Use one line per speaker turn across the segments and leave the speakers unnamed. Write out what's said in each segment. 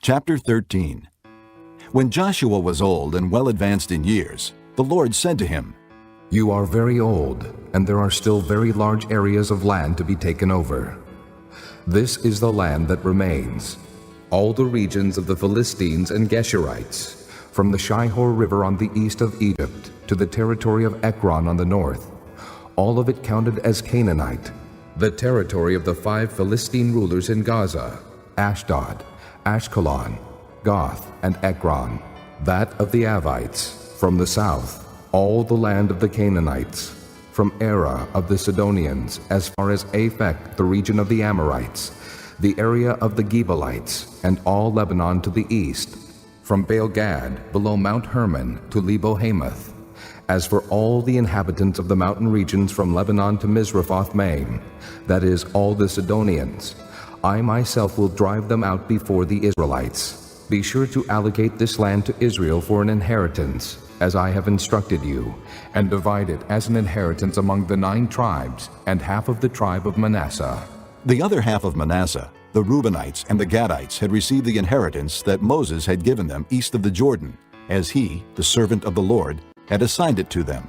Chapter 13. When Joshua was old and well advanced in years, the Lord said to him,
You are very old, and there are still very large areas of land to be taken over. This is the land that remains, all the regions of the Philistines and Geshurites, from the Shihor River on the east of Egypt to the territory of Ekron on the north, all of it counted as Canaanite, the territory of the 5 Philistine rulers in Gaza, Ashdod, Ashkelon, Goth, and Ekron, that of the Avites, from the south, all the land of the Canaanites, from Era of the Sidonians as far as Aphek, the region of the Amorites, the area of the Gebalites, and all Lebanon to the east, from Baal-Gad below Mount Hermon to Lebo-Hamath. As for all the inhabitants of the mountain regions from Lebanon to Misrephoth-Maim, that is, all the Sidonians, I myself will drive them out before the Israelites. Be sure to allocate this land to Israel for an inheritance, as I have instructed you, and divide it as an inheritance among the 9 tribes and half of the tribe of Manasseh.
The other half of Manasseh, the Reubenites and the Gadites, had received the inheritance that Moses had given them east of the Jordan, as he, the servant of the Lord, had assigned it to them.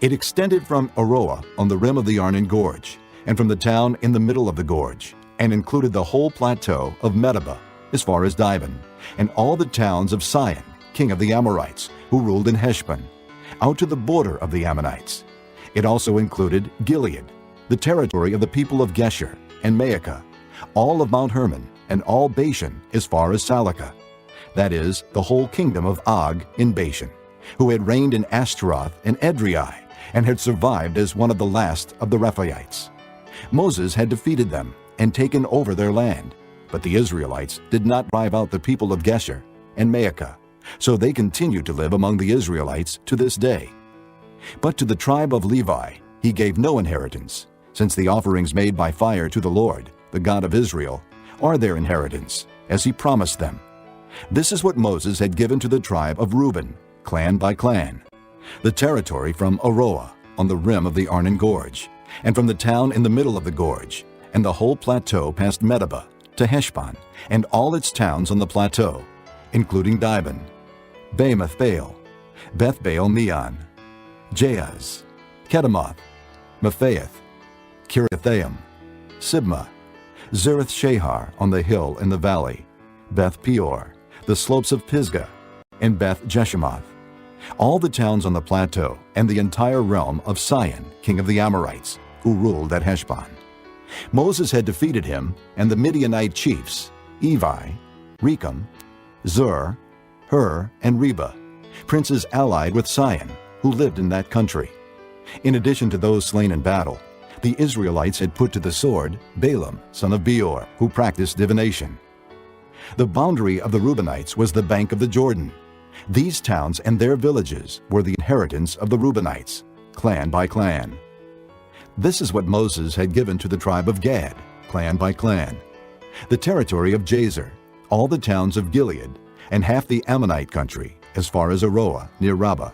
It extended from Aroah on the rim of the Arnon Gorge, and from the town in the middle of the gorge, and included the whole plateau of Medeba, as far as Dibon, and all the towns of Sihon, king of the Amorites, who ruled in Heshbon, out to the border of the Ammonites. It also included Gilead, the territory of the people of Geshur, and Maacah, all of Mount Hermon, and all Bashan as far as Salakah, that is, the whole kingdom of Og in Bashan, who had reigned in Ashtaroth and Edrei, and had survived as one of the last of the Rephaites. Moses had defeated them and taken over their land, but the Israelites did not drive out the people of Geshur and Maacah, so they continue to live among the Israelites to this day. But to the tribe of Levi he gave no inheritance, since the offerings made by fire to the Lord, the God of Israel, are their inheritance, as he promised them. This is what Moses had given to the tribe of Reuben, clan by clan, the territory from Aroah on the rim of the Arnon Gorge, and from the town in the middle of the gorge, and the whole plateau past Medeba to Heshbon, and all its towns on the plateau, including Dibon, Bamoth Baal, Beth Baal Meon, Jahaz, Kedemoth, Mephaath, Kiriathaim, Sibmah, Zereth Shahar on the hill in the valley, Beth Peor, the slopes of Pisgah, and Beth Jeshimoth, all the towns on the plateau, and the entire realm of Sihon, king of the Amorites, who ruled at Heshbon. Moses had defeated him and the Midianite chiefs, Evi, Rechem, Zur, Hur, and Reba, princes allied with Sihon, who lived in that country. In addition to those slain in battle, the Israelites had put to the sword Balaam, son of Beor, who practiced divination. The boundary of the Reubenites was the bank of the Jordan. These towns and their villages were the inheritance of the Reubenites, clan by clan. This is what Moses had given to the tribe of Gad, clan by clan, the territory of Jazer, all the towns of Gilead, and half the Ammonite country, as far as Aroah near Rabbah,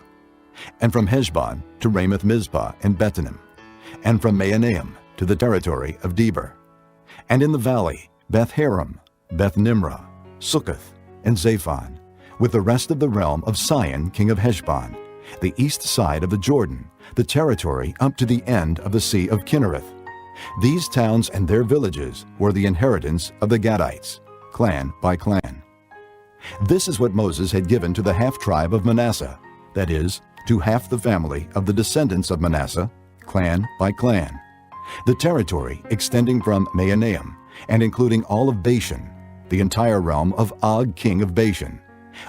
and from Heshbon to Ramoth Mizpah and Bethlehem, and from Mahanaim to the territory of Debir, and in the valley Beth Haram, Beth Nimrah, Sukkoth, and Zaphon, with the rest of the realm of Sihon, king of Heshbon, the east side of the Jordan, the territory up to the end of the Sea of Kinnereth. These towns and their villages were the inheritance of the Gadites, clan by clan. This is what Moses had given to the half-tribe of Manasseh, that is, to half the family of the descendants of Manasseh, clan by clan, the territory extending from Mahanaim and including all of Bashan, the entire realm of Og king of Bashan,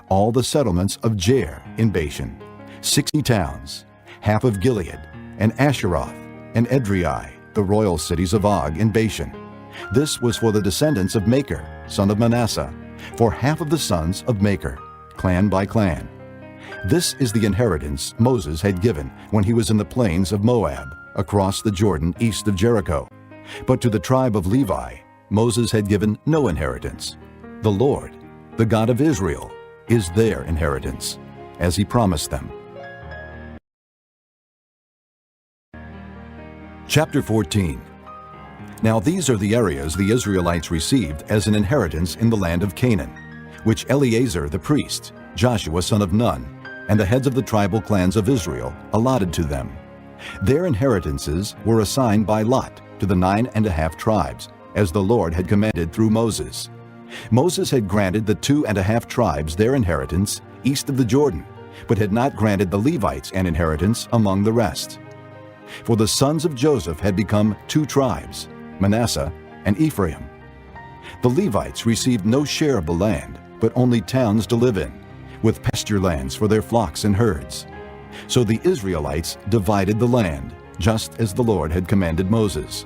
all the settlements of Jair in Bashan, 60 towns, half of Gilead, and Asheroth, and Edrei, the royal cities of Og in Bashan. This was for the descendants of Machir, son of Manasseh, for half of the sons of Machir, clan by clan. This is the inheritance Moses had given when he was in the plains of Moab, across the Jordan east of Jericho. But to the tribe of Levi, Moses had given no inheritance. The Lord, the God of Israel, is their inheritance, as he promised them. Chapter 14. Now these are the areas the Israelites received as an inheritance in the land of Canaan, which Eleazar the priest, Joshua son of Nun, and the heads of the tribal clans of Israel allotted to them. Their inheritances were assigned by lot to the 9.5 tribes, as the Lord had commanded through Moses. Moses had granted the 2.5 tribes their inheritance east of the Jordan, but had not granted the Levites an inheritance among the rest. For the sons of Joseph had become 2 tribes, Manasseh and Ephraim. The Levites received no share of the land, but only towns to live in, with pasture lands for their flocks and herds. So the Israelites divided the land, just as the Lord had commanded Moses.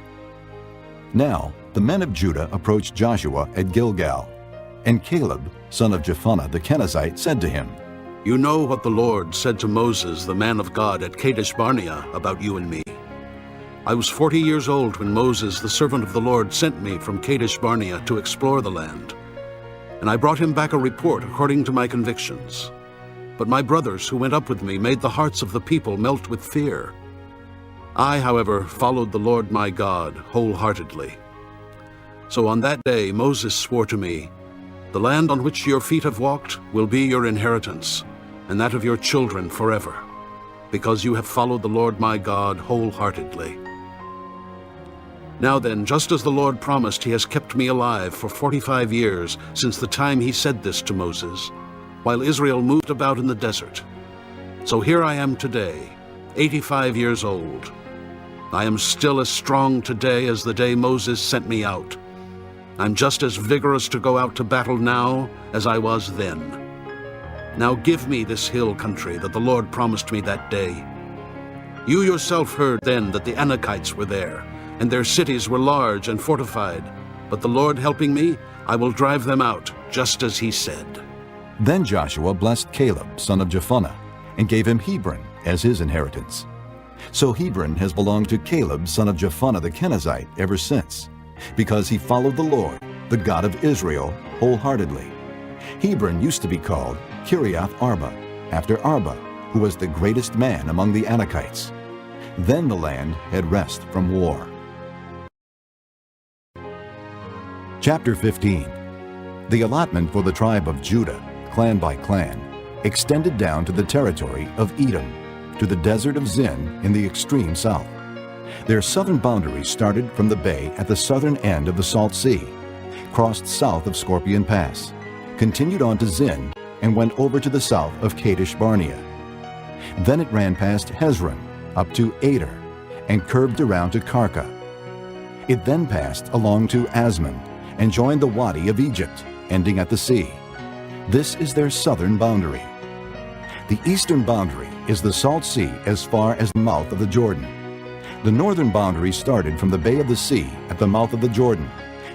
Now the men of Judah approached Joshua at Gilgal, and Caleb, son of Jephunneh the Kenizzite, said to him,
You know what the Lord said to Moses, the man of God, at Kadesh Barnea about you and me. I was 40 years old when Moses, the servant of the Lord, sent me from Kadesh Barnea to explore the land. And I brought him back a report according to my convictions. But my brothers who went up with me made the hearts of the people melt with fear. I, however, followed the Lord my God wholeheartedly. So on that day Moses swore to me, The land on which your feet have walked will be your inheritance, and that of your children forever, because you have followed the Lord my God wholeheartedly. Now then, just as the Lord promised, he has kept me alive for 45 years since the time he said this to Moses, while Israel moved about in the desert. So here I am today, 85 years old. I am still as strong today as the day Moses sent me out. I'm just as vigorous to go out to battle now as I was then. Now give me this hill country that the Lord promised me that day. You yourself heard then that the Anakites were there, and their cities were large and fortified. But the Lord helping me, I will drive them out, just as he said.
Then Joshua blessed Caleb, son of Jephunneh, and gave him Hebron as his inheritance. So Hebron has belonged to Caleb, son of Jephunneh the Kenizzite, ever since, because he followed the Lord, the God of Israel, wholeheartedly. Hebron used to be called Kiriath Arba, after Arba, who was the greatest man among the Anakites. Then the land had rest from war. Chapter 15. The allotment for the tribe of Judah, clan by clan, extended down to the territory of Edom, to the desert of Zin in the extreme south. Their southern boundaries started from the bay at the southern end of the Salt Sea, crossed south of Scorpion Pass, continued on to Zin, and went over to the south of Kadesh Barnea. Then it ran past Hezron, up to Ader, and curved around to Karka. It then passed along to Asmon, and joined the Wadi of Egypt, ending at the sea. This is their southern boundary. The eastern boundary is the Salt Sea as far as the mouth of the Jordan. The northern boundary started from the Bay of the Sea at the mouth of the Jordan,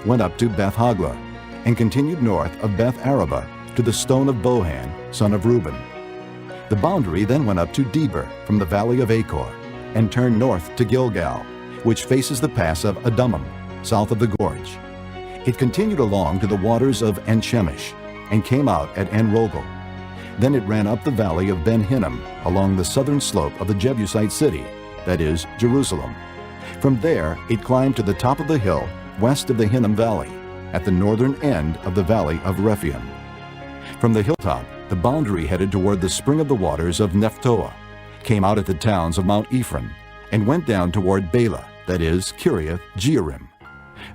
went up to Beth Hogla, and continued north of Beth Araba to the stone of Bohan, son of Reuben. The boundary then went up to Deber from the valley of Achor, and turned north to Gilgal, which faces the pass of Adummim, south of the gorge. It continued along to the waters of En-Shemesh, and came out at En-Rogel. Then it ran up the valley of Ben-Hinnom along the southern slope of the Jebusite city, that is, Jerusalem. From there it climbed to the top of the hill west of the Hinnom Valley, at the northern end of the valley of Rephaim. From the hilltop, the boundary headed toward the spring of the waters of Nephtoah, came out at the towns of Mount Ephraim, and went down toward Bela, that is, Kiriath Jearim.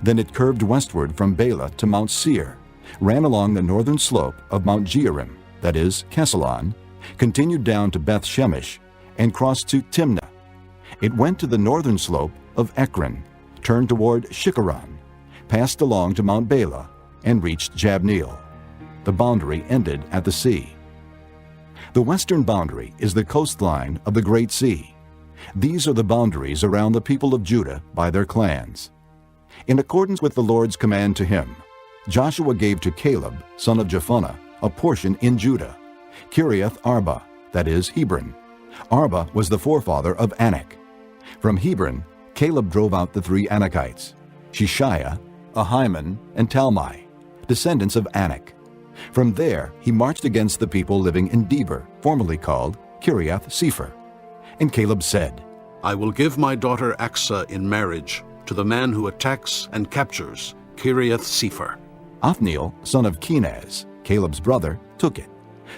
Then it curved westward from Bela to Mount Seir, ran along the northern slope of Mount Jearim, that is, Kesalon, continued down to Beth Shemesh, and crossed to Timnah. It went to the northern slope of Ekron, turned toward Shikharon, passed along to Mount Bela, and reached Jabneel. The boundary ended at the sea. The western boundary is the coastline of the Great Sea. These are the boundaries around the people of Judah by their clans. In accordance with the Lord's command to him, Joshua gave to Caleb, son of Jephunneh, a portion in Judah, Kiriath Arba, that is, Hebron. Arba was the forefather of Anak. From Hebron, Caleb drove out the 3 Anakites, Shishiah, Ahiman, and Talmai, descendants of Anak. From there he marched against the people living in Deber, formerly called Kiriath Sepher. And Caleb said,
I will give my daughter Aksah in marriage to the man who attacks and captures Kiriath Sepher.
Othniel, son of Kenaz, Caleb's brother, took it.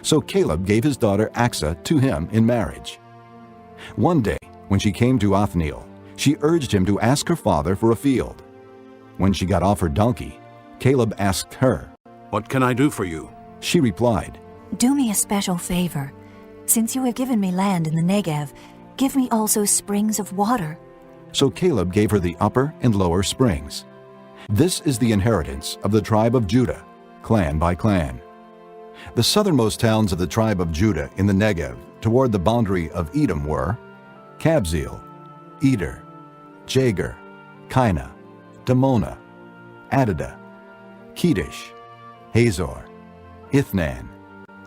So Caleb gave his daughter Achsah to him in marriage. One day, when she came to Othniel, she urged him to ask her father for a field. When she got off her donkey, Caleb asked her.
"What can I do for you?"
She replied,
Do me a special favor. Since you have given me land in the Negev, give me also springs of water.
So Caleb gave her the upper and lower springs. This is the inheritance of the tribe of Judah, clan by clan. The southernmost towns of the tribe of Judah in the Negev toward the boundary of Edom were Kabzeel, Eder, Jagur, Kinah, Damona, Adada, Kedesh, Hazor, Ithnan,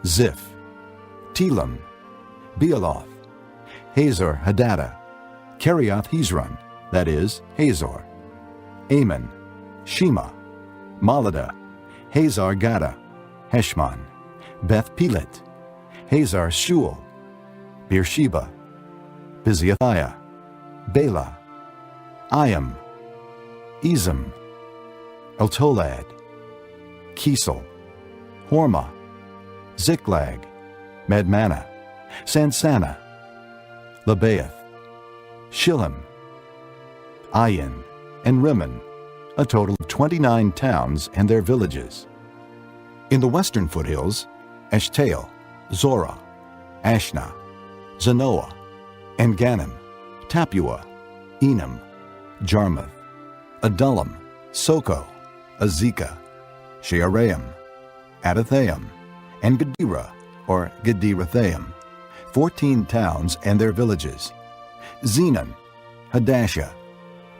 Ziph, Telam, Bealoth, Hazor Hadadah, Kiriath Hezron, that is, Hazor, Ammon, Shema, Maladah, Hazar Gada, Heshmon, Beth Pelet, Hazar Shual, Beersheba, Biziathiah, Bela, Iam, Ezem, Eltolad, Kisel, Hormah, Ziklag, Madmannah, Sansannah, Lebaoth, Shillim, Ayin, and Rimmon, a total of 29 towns and their villages. In the western foothills, Eshtaol, Zorah, Ashna, Zanoah, En-Ganim, Tapua, Enam, Jarmuth, Adullam, Soko, Azekah, Shearaim, Adathaim, and Gedera, or Gederathaim, 14 towns and their villages. Zenon, Hadashah,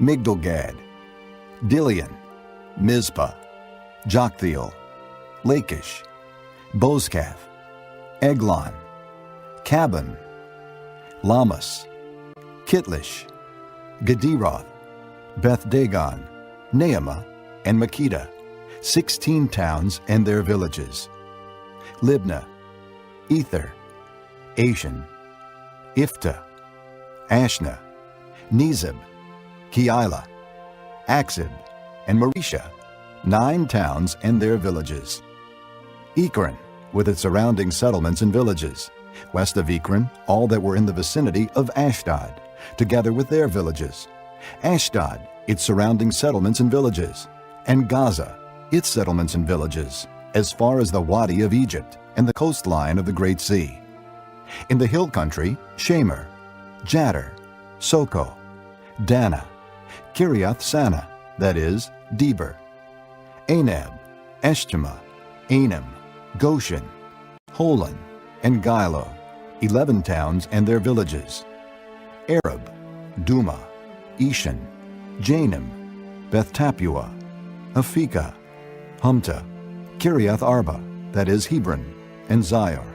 Migdalgad, Dilian, Mizpah, Joktheel, Lachish, Bozkath, Eglon, Caban, Lamas, Kitlish, Gederoth, Beth Dagon, Naamah, and Makkedah, 16 towns and their villages. Libnah, Ether, Ashan, Iftah, Ashna, Nezib, Keilah, Achzib, and Marisha, 9 towns and their villages. Ekron, with its surrounding settlements and villages. West of Ekron, all that were in the vicinity of Ashdod, together with their villages. Ashdod, its surrounding settlements and villages. And Gaza, its settlements and villages, as far as the Wadi of Egypt and the coastline of the Great Sea. In the hill country, Shamer, Jadder, Soko, Dana, Kiriath Sana, that is, Deber, Anab, Eshtemoa, Anim, Goshen, Holon, and Gilo, 11 towns and their villages. Arab, Duma, Eshan, Janim, Beth Tapua, Aphekah, Humta, Kiriath Arba, that is Hebron, and Zior,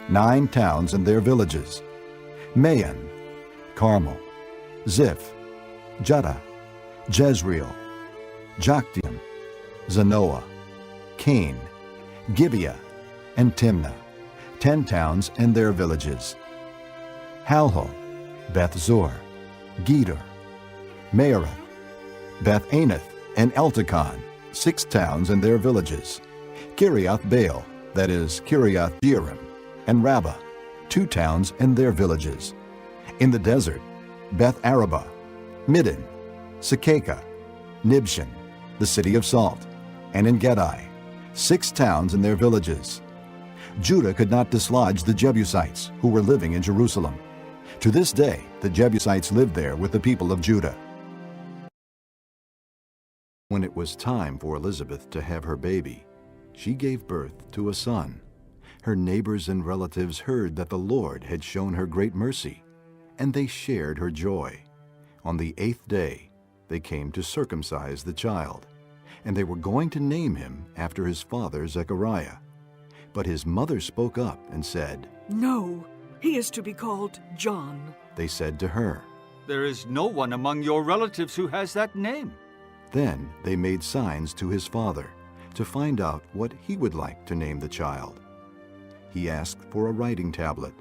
9 towns and their villages. Maon, Carmel, Ziph, Judah, Jezreel, Jokdeam, Zanoah, Cain, Gibeah, and Timnah, 10 towns and their villages. Halhol, Beth Zur, Gedor, Meerath, Beth Anath, and Eltekon, 6 towns and their villages. Kiriath Baal, that is Kiriath Jearim, and Rabbah, 2 towns and their villages. In the desert, Beth Arabah, Middin, Sekekah, Nibshan, the city of salt, and En Gedi, 6 towns and their villages. Judah could not dislodge the Jebusites who were living in Jerusalem. To this day, the Jebusites lived there with the people of Judah. When it was time for Elizabeth to have her baby, she gave birth to a son. Her neighbors and relatives heard that the Lord had shown her great mercy, and they shared her joy. On the 8th day, they came to circumcise the child, and they were going to name him after his father Zechariah. But his mother spoke up and said,
"No, he is to be called John."
They said to her.
There is no one among your relatives who has that name.
Then they made signs to his father to find out what he would like to name the child. He asked for a writing tablet,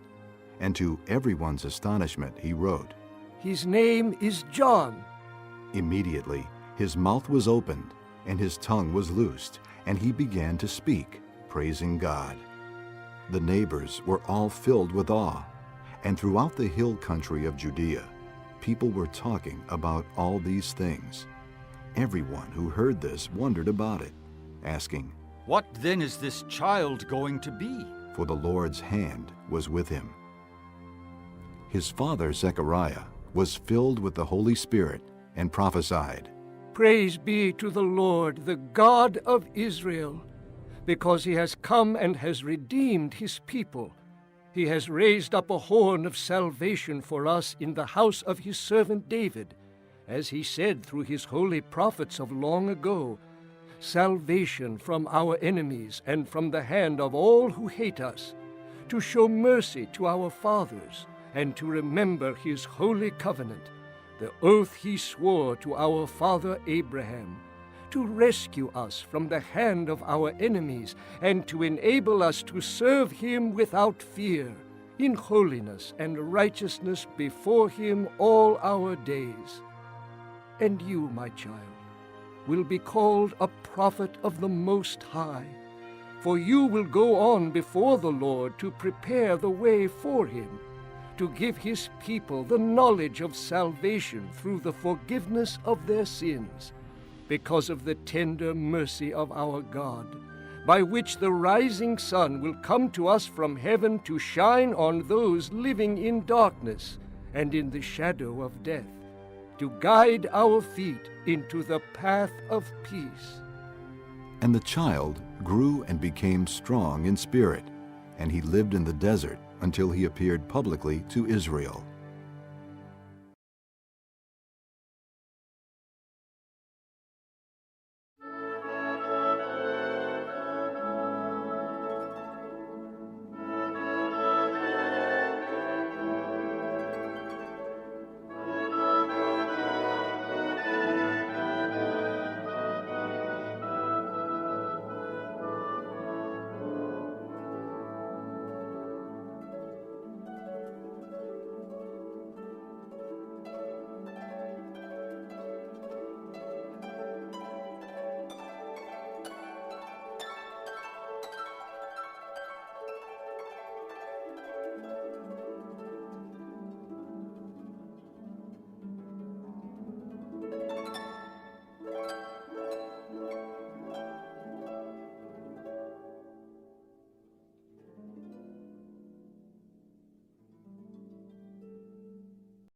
and to everyone's astonishment he wrote,
"His name is John."
Immediately his mouth was opened, and his tongue was loosed, and he began to speak. praising God. The neighbors were all filled with awe, and throughout the hill country of Judea, people were talking about all these things. Everyone who heard this wondered about it, asking,
What then is this child going to be?
For the Lord's hand was with him. His father Zechariah was filled with the Holy Spirit and prophesied,
Praise be to the Lord, the God of Israel, because he has come and has redeemed his people. He has raised up a horn of salvation for us in the house of his servant David, as he said through his holy prophets of long ago, salvation from our enemies and from the hand of all who hate us, to show mercy to our fathers, and to remember his holy covenant, the oath he swore to our father Abraham, to rescue us from the hand of our enemies, and to enable us to serve him without fear, in holiness and righteousness before him all our days. And you, my child, will be called a prophet of the Most High, for you will go on before the Lord to prepare the way for him, to give his people the knowledge of salvation through the forgiveness of their sins, because of the tender mercy of our God, by which the rising sun will come to us from heaven to shine on those living in darkness and in the shadow of death, to guide our feet into the path of peace.
And the child grew and became strong in spirit, and he lived in the desert until he appeared publicly to Israel.